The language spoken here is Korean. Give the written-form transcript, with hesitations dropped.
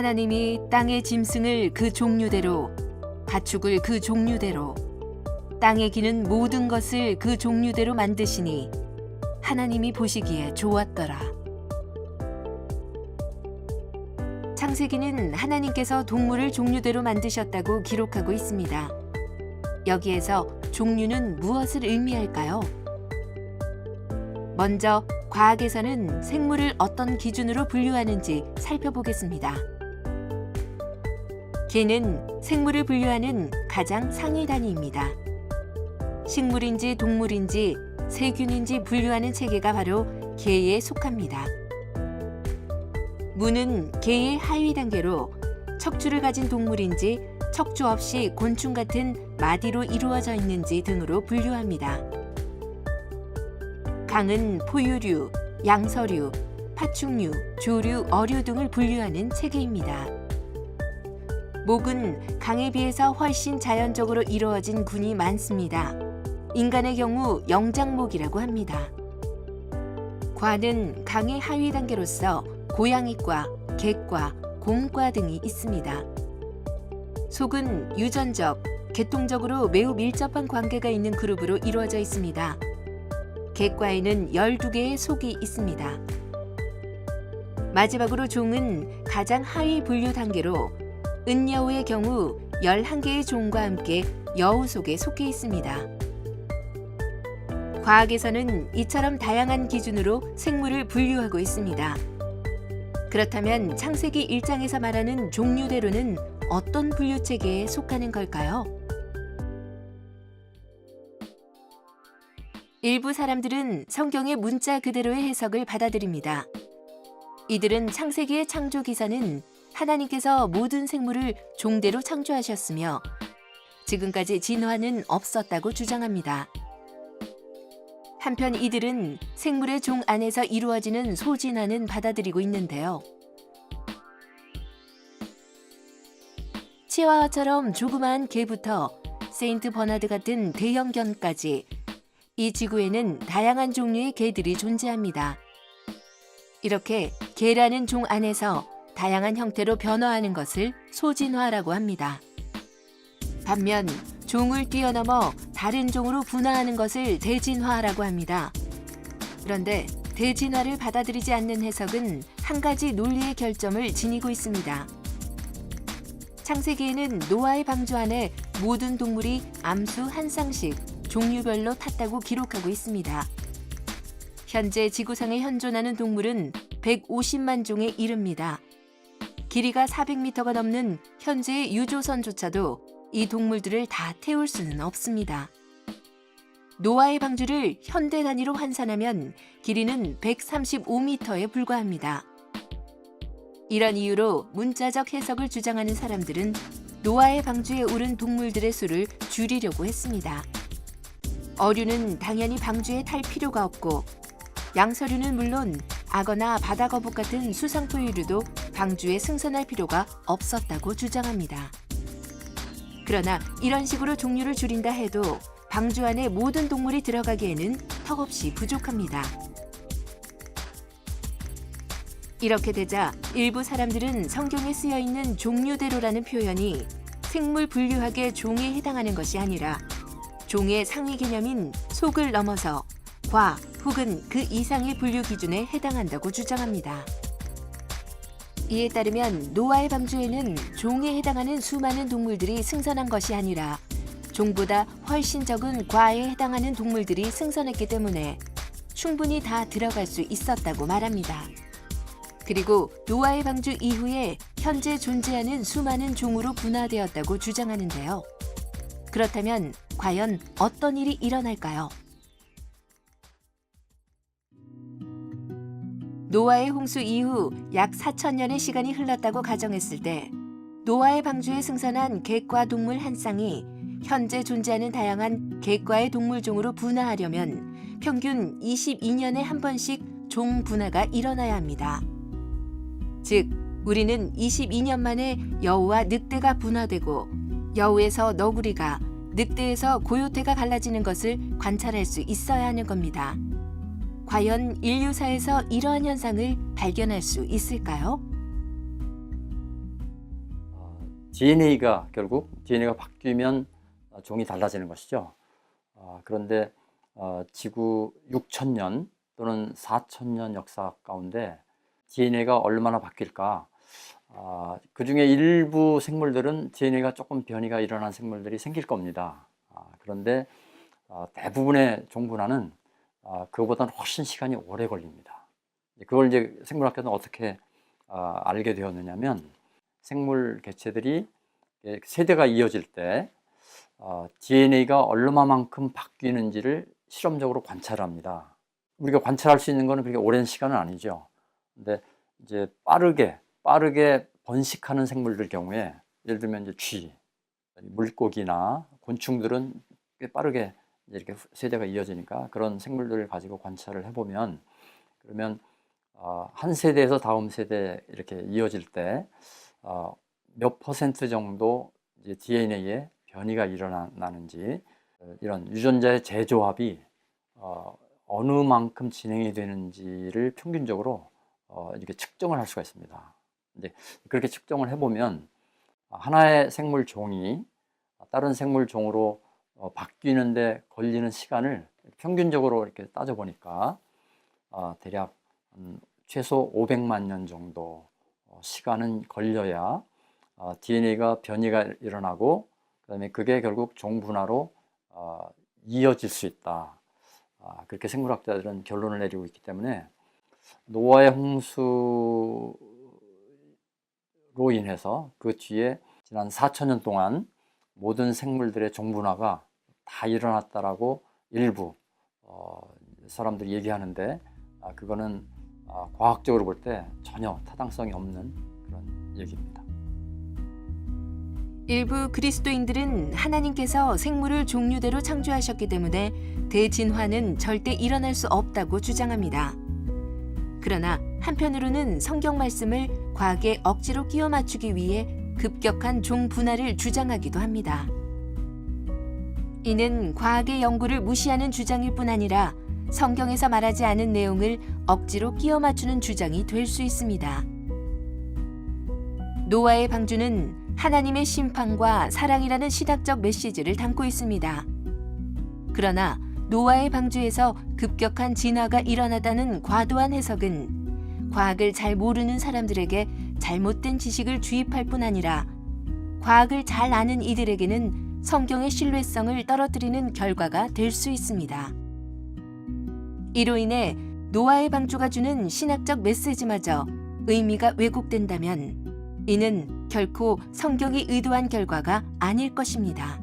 하나님이 땅의 짐승을 그 종류대로, 가축을 그 종류대로, 땅에 기는 모든 것을 그 종류대로 만드시니 하나님이 보시기에 좋았더라. 창세기는 하나님께서 동물을 종류대로 만드셨다고 기록하고 있습니다. 여기에서 종류는 무엇을 의미할까요? 먼저 과학에서는 생물을 어떤 기준으로 분류하는지 살펴보겠습니다. 개는 생물을 분류하는 가장 상위 단위입니다. 식물인지 동물인지 세균인지 분류하는 체계가 바로 개에 속합니다. 무는 개의 하위 단계로 척추를 가진 동물인지 척추 없이 곤충 같은 마디로 이루어져 있는지 등으로 분류합니다. 강은 포유류, 양서류, 파충류, 조류, 어류 등을 분류하는 체계입니다. 목은 강에 비해서 훨씬 자연적으로 이루어진 군이 많습니다. 인간의 경우 영장목이라고 합니다. 과는 강의 하위 단계로서 고양이과, 객과, 곰과 등이 있습니다. 속은 유전적, 계통적으로 매우 밀접한 관계가 있는 그룹으로 이루어져 있습니다. 객과에는 12개의 속이 있습니다. 마지막으로 종은 가장 하위 분류 단계로 은여우의 경우 11개의 종과 함께 여우 속에 속해 있습니다. 과학에서는 이처럼 다양한 기준으로 생물을 분류하고 있습니다. 그렇다면 창세기 1장에서 말하는 종류대로는 어떤 분류 체계에 속하는 걸까요? 일부 사람들은 성경의 문자 그대로의 해석을 받아들입니다. 이들은 창세기의 창조 기사는 하나님께서 모든 생물을 종대로 창조하셨으며 지금까지 진화는 없었다고 주장합니다. 한편 이들은 생물의 종 안에서 이루어지는 소진화는 받아들이고 있는데요. 치와와처럼 조그마한 개부터 세인트 버나드 같은 대형 견까지 이 지구에는 다양한 종류의 개들이 존재합니다. 이렇게 개라는 종 안에서 다양한 형태로 변화하는 것을 소진화라고 합니다. 반면 종을 뛰어넘어 다른 종으로 분화하는 것을 대진화라고 합니다. 그런데 대진화를 받아들이지 않는 해석은 한 가지 논리의 결점을 지니고 있습니다. 창세기에는 노아의 방주 안에 모든 동물이 암수 한 쌍씩 종류별로 탔다고 기록하고 있습니다. 현재 지구상에 현존하는 동물은 150만 종에 이릅니다. 길이가 400m가 넘는 현재의 유조선조차도 이 동물들을 다 태울 수는 없습니다. 노아의 방주를 현대 단위로 환산하면 길이는 135m에 불과합니다. 이런 이유로 문자적 해석을 주장하는 사람들은 노아의 방주에 오른 동물들의 수를 줄이려고 했습니다. 어류는 당연히 방주에 탈 필요가 없고 양서류는 물론 악어나 바다거북 같은 수상포유류도 방주에 승선할 필요가 없었다고 주장합니다. 그러나 이런 식으로 종류를 줄인다 해도 방주 안에 모든 동물이 들어가기에는 턱없이 부족합니다. 이렇게 되자 일부 사람들은 성경에 쓰여 있는 종류대로라는 표현이 생물 분류학의 종에 해당하는 것이 아니라 종의 상위 개념인 속을 넘어서 과 혹은 그 이상의 분류 기준에 해당한다고 주장합니다. 이에 따르면 노아의 방주에는 종에 해당하는 수많은 동물들이 승선한 것이 아니라 종보다 훨씬 적은 과에 해당하는 동물들이 승선했기 때문에 충분히 다 들어갈 수 있었다고 말합니다. 그리고 노아의 방주 이후에 현재 존재하는 수많은 종으로 분화되었다고 주장하는데요. 그렇다면 과연 어떤 일이 일어날까요? 노아의 홍수 이후 약 4,000년의 시간이 흘렀다고 가정했을 때 노아의 방주에 승선한 객과 동물 한 쌍이 현재 존재하는 다양한 객과의 동물종으로 분화하려면 평균 22년에 한 번씩 종 분화가 일어나야 합니다. 즉, 우리는 22년 만에 여우와 늑대가 분화되고 여우에서 너구리가, 늑대에서 고요테가 갈라지는 것을 관찰할 수 있어야 하는 겁니다. 과연 인류사에서 이러한 현상을 발견할 수 있을까요? DNA가 결국 DNA가 바뀌면 종이 달라지는 것이죠. 그런데 지구 6,000년 또는 4,000년 역사 가운데 DNA가 얼마나 바뀔까? 그 중에 일부 생물들은 DNA가 조금 변이가 일어난 생물들이 생길 겁니다. 그런데 대부분의 종분화는 그거보다는 훨씬 시간이 오래 걸립니다. 그걸 이제 생물학에서는 어떻게 알게 되었느냐면, 생물 개체들이 세대가 이어질 때 DNA가 얼마만큼 바뀌는지를 실험적으로 관찰합니다. 우리가 관찰할 수 있는 거는 그렇게 오랜 시간은 아니죠. 근데 이제 빠르게 번식하는 생물들 경우에, 예를 들면 이제 쥐, 물고기나 곤충들은 꽤 빠르게 이렇게 세대가 이어지니까 그런 생물들을 가지고 관찰을 해보면, 그러면 한 세대에서 다음 세대 이렇게 이어질 때 몇 퍼센트 정도 이제 DNA에 변이가 일어나는지, 이런 유전자의 재조합이 어느 만큼 진행이 되는지를 평균적으로 이렇게 측정을 할 수가 있습니다. 근데 그렇게 측정을 해보면 하나의 생물 종이 다른 생물 종으로 바뀌는데 걸리는 시간을 평균적으로 이렇게 따져보니까 대략 최소 500만 년 정도 시간은 걸려야 DNA가 변이가 일어나고, 그다음에 그게 결국 종분화로 이어질 수 있다. 그렇게 생물학자들은 결론을 내리고 있기 때문에, 노아의 홍수로 인해서 그 뒤에 지난 4,000년 동안 모든 생물들의 종분화가 다 일어났다라고 일부 사람들이 얘기하는데, 그거는 과학적으로 볼 때 전혀 타당성이 없는 그런 얘기입니다. 일부 그리스도인들은 하나님께서 생물을 종류대로 창조하셨기 때문에 대진화는 절대 일어날 수 없다고 주장합니다. 그러나 한편으로는 성경 말씀을 과학에 억지로 끼워 맞추기 위해 급격한 종 분화를 주장하기도 합니다. 이는 과학의 연구를 무시하는 주장일 뿐 아니라 성경에서 말하지 않은 내용을 억지로 끼워 맞추는 주장이 될 수 있습니다. 노아의 방주는 하나님의 심판과 사랑이라는 신학적 메시지를 담고 있습니다. 그러나 노아의 방주에서 급격한 진화가 일어나다는 과도한 해석은 과학을 잘 모르는 사람들에게 잘못된 지식을 주입할 뿐 아니라 과학을 잘 아는 이들에게는 성경의 신뢰성을 떨어뜨리는 결과가 될 수 있습니다. 이로 인해 노아의 방주가 주는 신학적 메시지마저 의미가 왜곡된다면 이는 결코 성경이 의도한 결과가 아닐 것입니다.